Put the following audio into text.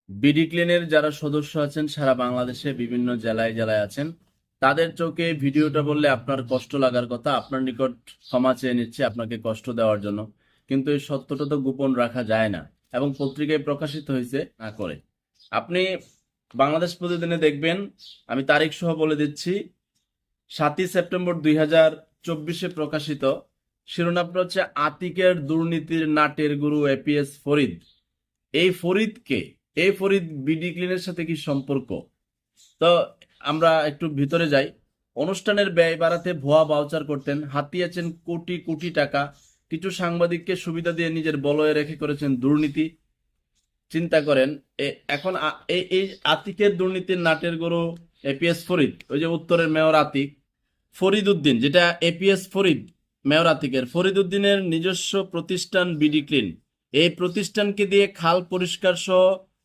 BD ক্লিনের যারা সদস্য আছেন সারা বাংলাদেশে বিভিন্ন জেলায় জেলায় আছেন, তাদের চোখে ভিডিওটা বললে আপনার কষ্ট লাগার কথা। আপনার নিকট ক্ষমা চেয়ে নিচ্ছে আপনাকে কষ্ট দেওয়ার জন্য, কিন্তু এই সত্যটা তো গোপন রাখা যায় না এবং পত্রিকায় প্রকাশিত হয়েছে না করে। আপনি বাংলাদেশ প্রতিদিনে দেখবেন, আমি তারিখ সহ বলে দিচ্ছি, 7ই সেপ্টেম্বর 2024 প্রকাশিত শিরোনামটা হচ্ছে আতিকের দুর্নীতির নাটের গুরু এপিএস ফরিদ। এই ফরিদ কে? এই ফরিদ বিডি ক্লিনের সাথে কি সম্পর্ক? তো আমরা একটু ভিতরে যাই। অনুষ্ঠানের ব্যয় বাড়াতে ভুয়া ভাউচার করতেন, হাতিয়েছেন কোটি কোটি টাকা, কিছু সাংবাদিককে সুবিধা দিয়ে নিজের বলয়ে রেখে করেছেন দুর্নীতি। চিন্তা করেন, এখন এই আতিকের দুর্নীতির নাটের গরু এপিএস ফরিদ, ওই যে উত্তরের মেয়র আতিক ফরিদ উদ্দিন, যেটা এপিএস ফরিদ মেয়র আতিকের, ফরিদ উদ্দিনের নিজস্ব প্রতিষ্ঠান বিডি ক্লিন। এই প্রতিষ্ঠানকে দিয়ে খাল পরিষ্কার সহ